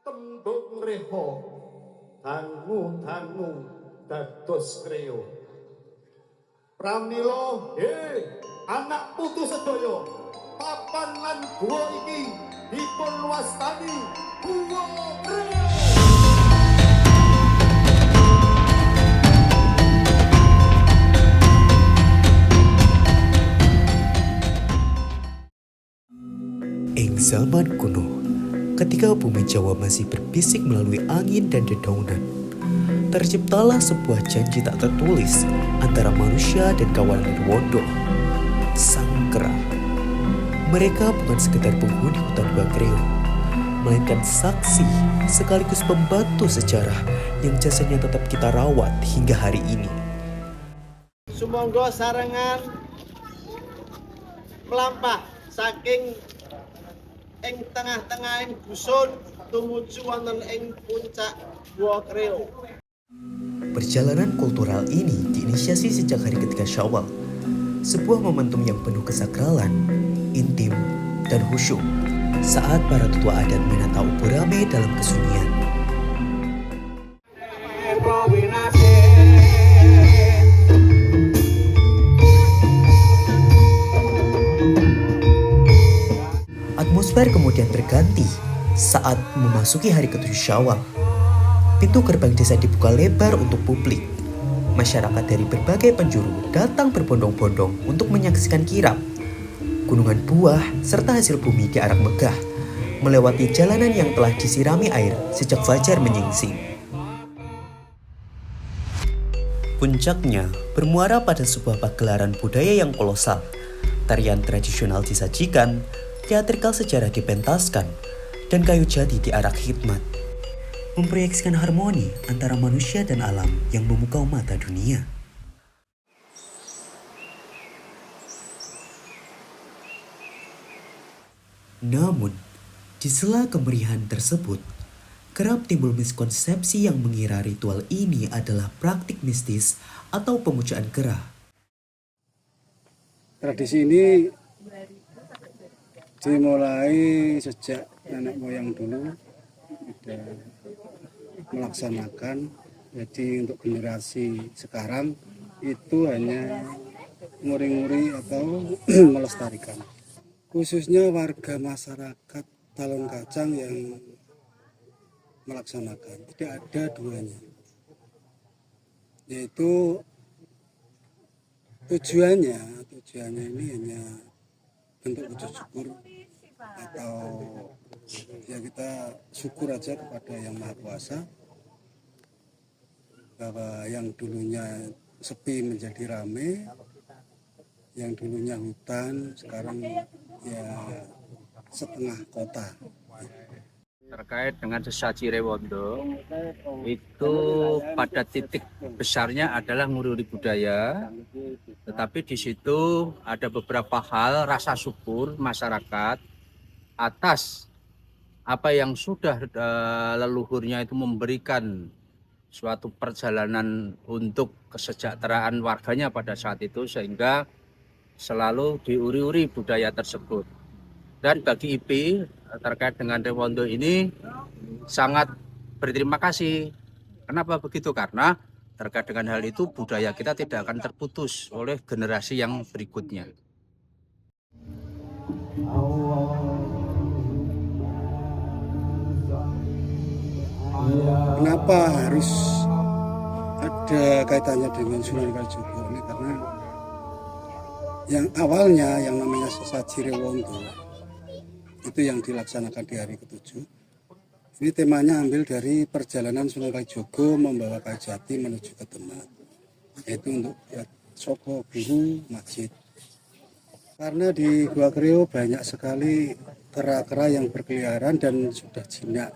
Tembung reho dangu-dangu dados kreo. Pramila anak putu sedaya, papan lan guwa iki dipun wastani Guwa Kreo. Ing zaman kuno, ketika bumi Jawa masih berbisik melalui angin dan dedaunan, terciptalah sebuah janji tak tertulis antara manusia dan kawanan Nirwondo, sang kera. Mereka bukan sekedar penghuni hutan Guwa Kreo, melainkan saksi sekaligus pembantu sejarah yang jasanya tetap kita rawat hingga hari ini. Sumangga sarengan melampah saking ing tengah-tengahing dusun tumuju wonten ing puncak Guwa Kreo. Perjalanan kultural ini diinisiasi sejak hari ketiga Syawal, sebuah momentum yang penuh kesakralan, intim, dan khusyuk saat para tetua adat menata upurame dalam kesunyian. Atmosfer kemudian berganti saat memasuki hari ke-7 Syawal. Pintu gerbang desa dibuka lebar untuk publik. Masyarakat dari berbagai penjuru datang berbondong-bondong untuk menyaksikan kirap, gunungan buah, serta hasil bumi diarak megah, melewati jalanan yang telah disirami air sejak fajar menyingsing. Puncaknya bermuara pada sebuah pagelaran budaya yang kolosal. Tarian tradisional disajikan, teatrikal sejarah dipentaskan, dan kayu jati diarak hikmat, memproyeksikan harmoni antara manusia dan alam yang memukau mata dunia. Namun, di sela kemeriahan tersebut, kerap timbul miskonsepsi yang mengira ritual ini adalah praktik mistis atau pemujaan kera. Tradisi ini dimulai sejak nenek moyang dulu sudah melaksanakan. Jadi untuk generasi sekarang itu hanya nguri-nguri atau melestarikan. Khususnya warga masyarakat Talon Kacang yang melaksanakan, tidak ada duanya. Yaitu tujuannya ini hanya bentuk wujud syukur atau ya kita syukur aja kepada Yang Maha Kuasa bahwa yang dulunya sepi menjadi ramai, yang dulunya hutan sekarang ya setengah kota. Terkait dengan sesaji Rewondo, itu pada titik besarnya adalah nguri budaya, tetapi di situ ada beberapa hal rasa syukur masyarakat atas apa yang sudah leluhurnya itu memberikan suatu perjalanan untuk kesejahteraan warganya pada saat itu, sehingga selalu diuri-uri budaya tersebut. Dan bagi IP terkait dengan Rewondo ini sangat berterima kasih. Kenapa begitu? Karena terkait dengan hal itu budaya kita tidak akan terputus oleh generasi yang berikutnya. Kenapa harus ada kaitannya dengan Sunan Kalijogo ini? Karena yang awalnya yang namanya sesaji Rewondo itu yang dilaksanakan di hari ke-7. Ini temanya ambil dari perjalanan Sunan Kalijogo membawa kayu jati menuju ke Demak, yaitu untuk buat soko guru masjid. Karena di Guwa Kreo banyak sekali kera-kera yang berkeliaran dan sudah jinak.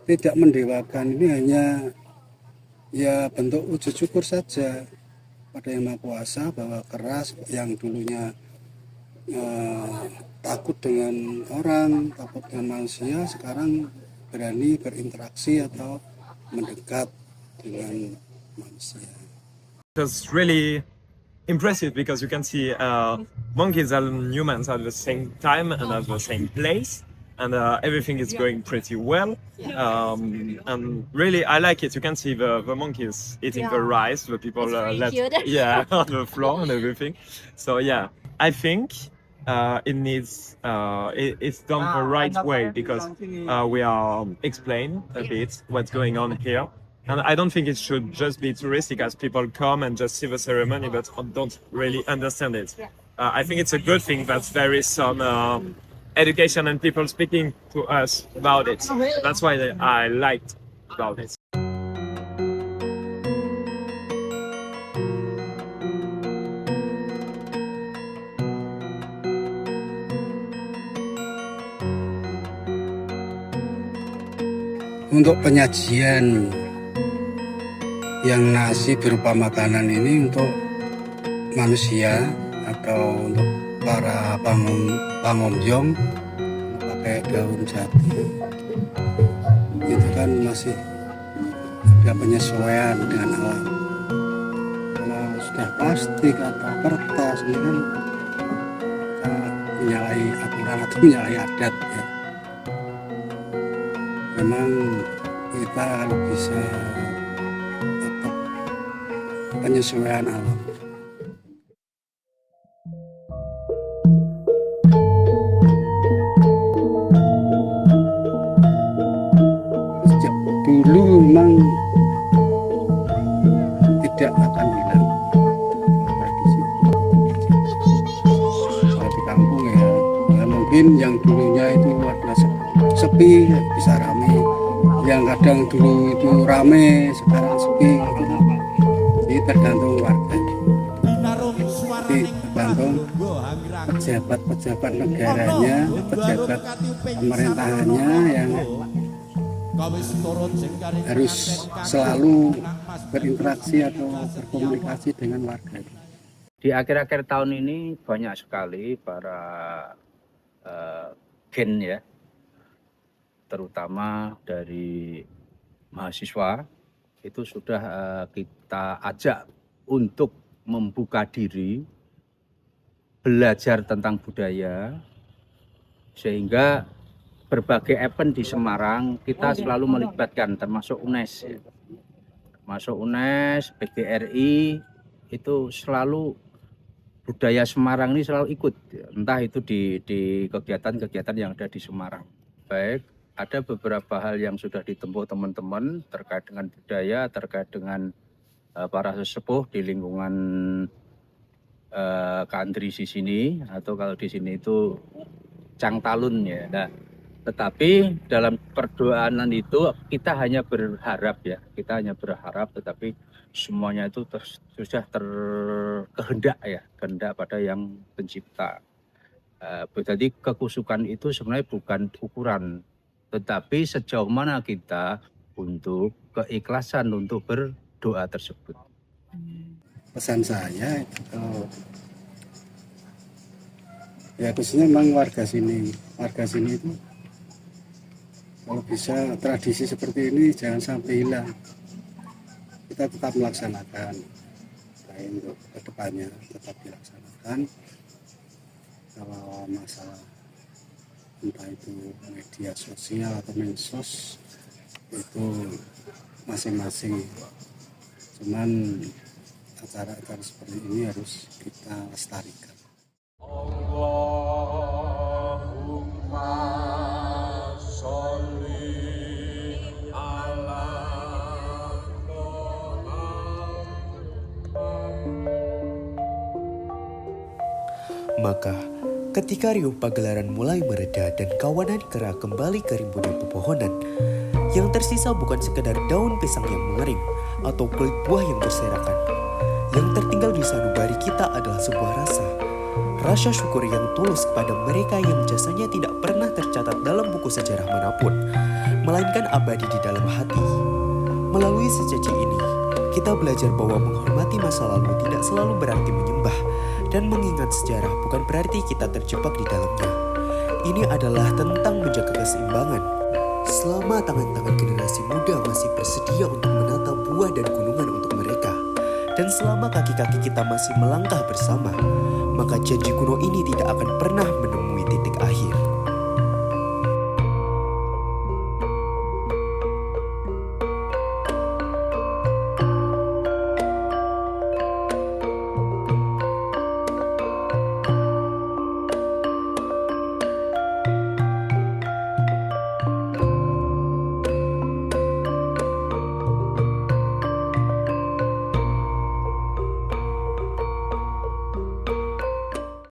Tidak mendewakan, ini hanya ya bentuk wujud syukur saja pada Yang Maha Kuasa bahwa keras yang dulunya takut dengan orang, takut dengan manusia, sekarang berani berinteraksi atau mendekat dengan manusia. It's really impressive because you can see monkeys and humans at the same time and at the same place. and everything is going pretty well. And really, I like it. You can see the monkeys eating the rice. The people It's very let cute. on the floor and everything. So yeah, I think it needs it's done the right way because we are explain a bit what's going on here. And I don't think it should just be touristic as people come and just see the ceremony but don't really understand it. I think it's a good thing that there is some education and people speaking to us about it. That's why I liked about it. Untuk penyajian yang nasi berupa makanan ini untuk manusia atau untuk para pangomjong pakai daun jati itu kan masih ada penyesuaian dengan alam. Kalau sudah plastik atau kertas ini kan kita menyalahi aturan atau menyalahi adat ya. Memang kita kalau bisa tetap penyesuaian alam. Sejak dulu memang tidak akan hilang tradisi. Kalau di kampung ya mungkin yang dulunya itu adalah sepi bisa ramai, yang kadang dulu itu ramai sekarang sepi. Jadi tergantung warga, jadi tergantung pejabat negaranya, pejabat pemerintahannya yang harus selalu berinteraksi atau berkomunikasi dengan warga. Di akhir-akhir tahun ini banyak sekali para gen ya, terutama dari mahasiswa itu sudah kita ajak untuk membuka diri, belajar tentang budaya, sehingga berbagai event di Semarang kita selalu melibatkan, termasuk UNES ya. Termasuk UNES, PGRI, itu selalu budaya Semarang ini selalu ikut, entah itu di kegiatan-kegiatan yang ada di Semarang. Baik, ada beberapa hal yang sudah ditempuh teman-teman terkait dengan budaya, terkait dengan para sesepuh di lingkungan country di sini, atau kalau di sini itu Cangtalun ya. Nah, tetapi dalam perdoaan itu kita hanya berharap ya, tetapi semuanya itu sudah terkehendak ya, kehendak pada yang pencipta. Jadi kekusukan itu sebenarnya bukan ukuran, tetapi sejauh mana kita untuk keikhlasan untuk berdoa tersebut. Pesan saya itu ya khususnya memang warga sini itu kalau bisa tradisi seperti ini jangan sampai hilang. Kita tetap melaksanakan, untuk kedepannya tetap dilaksanakan. Kalau masalah entah itu media sosial atau medsos itu masing-masing. Cuman acara-acara seperti ini harus kita lestarikan. Maka, ketika riuh pagelaran mulai mereda dan kawanan kera kembali ke rimbunan pepohonan, yang tersisa bukan sekedar daun pisang yang mengering atau kulit buah yang berserakan. Yang tertinggal di sanubari kita adalah sebuah rasa syukur yang tulus kepada mereka yang jasanya tidak pernah tercatat dalam buku sejarah manapun, melainkan abadi di dalam hati. Melalui sesaji ini, kita belajar bahwa menghormati masa lalu tidak selalu berarti menyembah, dan mengingat sejarah bukan berarti kita terjebak di dalamnya. Ini adalah tentang menjaga keseimbangan. Selama tangan-tangan generasi muda masih bersedia untuk menata buah dan gunungan untuk mereka, dan selama kaki-kaki kita masih melangkah bersama, maka janji kuno ini tidak akan pernah menemu